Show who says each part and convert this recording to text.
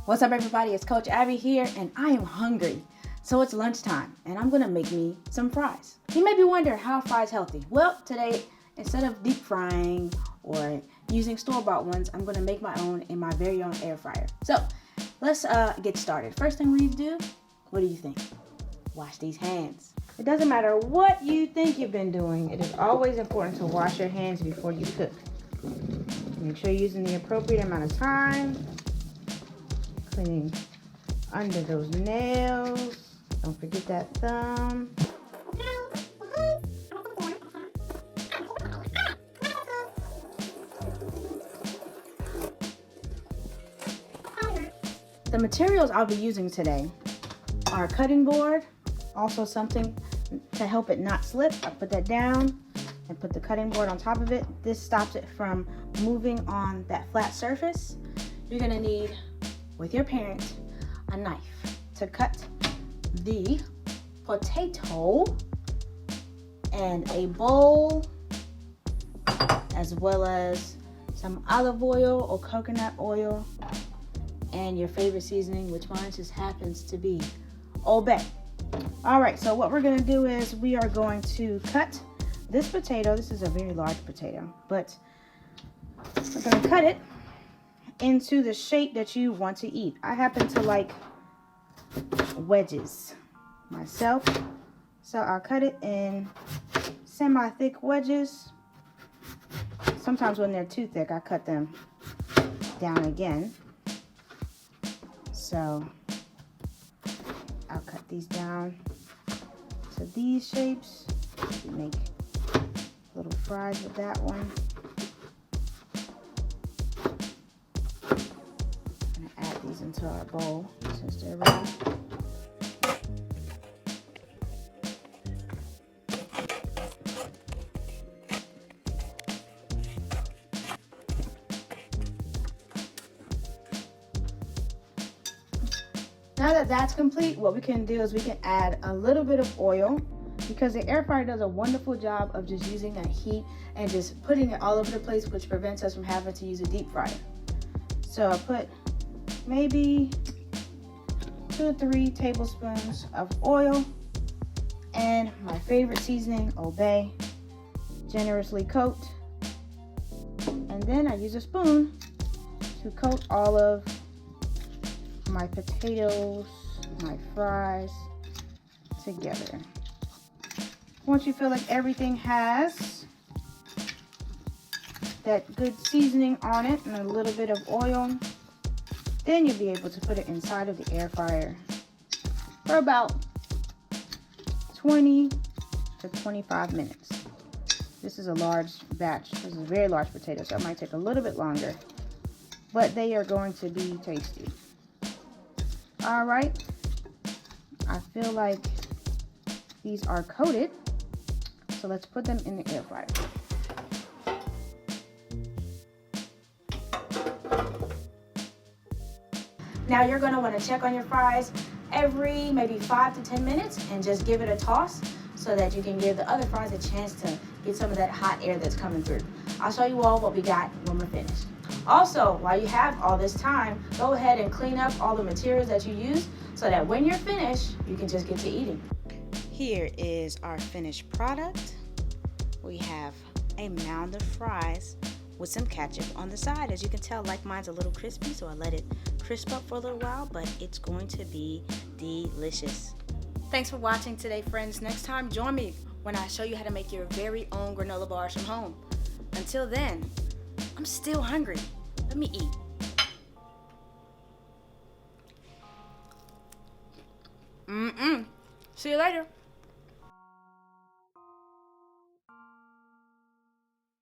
Speaker 1: What's up, everybody? It's Coach Abby here, and I am hungry. So it's lunchtime, and I'm gonna make me some fries. You may be wondering, how are fries healthy? Well, today, instead of deep frying or using store-bought ones, I'm gonna make my own in my very own air fryer. So let's get started. First thing we need to do, what do you think? Wash these hands. It doesn't matter what you think you've been doing, it is always important to wash your hands before you cook. Make sure you're using the appropriate amount of time. Cleaning under those nails. Don't forget that thumb. The materials I'll be using today are a cutting board, also something to help it not slip. I put that down and put the cutting board on top of it. This stops it from moving on that flat surface. You're gonna need, with your parent, a knife to cut the potato, and a bowl, as well as some olive oil or coconut oil, and your favorite seasoning, which mine just happens to be Old Bay. All right, so what we're gonna do is we are going to cut this potato. This is a very large potato, but we're gonna cut it into the shape that you want to eat. I happen to like wedges myself, so I'll cut it in semi-thick wedges. Sometimes when they're too thick, I cut them down again. So I'll cut these down to these shapes. Make little fries with that one. These into our bowl since they're ready. Now that that's complete, what we can do is we can add a little bit of oil, because the air fryer does a wonderful job of just using that heat and just putting it all over the place, which prevents us from having to use a deep fryer. So I put maybe 2 or 3 tablespoons of oil and my favorite seasoning, Old Bay. Generously coat, and then I use a spoon to coat all of my potatoes, my fries together. Once you feel like everything has that good seasoning on it and a little bit of oil, then you'll be able to put it inside of the air fryer for about 20 to 25 minutes. This is a large batch. This is a very large potato, so it might take a little bit longer, but they are going to be tasty. All right, I feel like these are coated, so let's put them in the air fryer. Now you're gonna wanna check on your fries every maybe 5 to 10 minutes and just give it a toss so that you can give the other fries a chance to get some of that hot air that's coming through. I'll show you all what we got when we're finished. Also, while you have all this time, go ahead and clean up all the materials that you use so that when you're finished, you can just get to eating. Here is our finished product. We have a mound of fries with some ketchup on the side. As you can tell, like mine's a little crispy, so I let it crisp up for a little while, but it's going to be delicious. Thanks for watching today, friends. Next time, join me when I show you how to make your very own granola bars from home. Until then, I'm still hungry. Let me eat. See you later.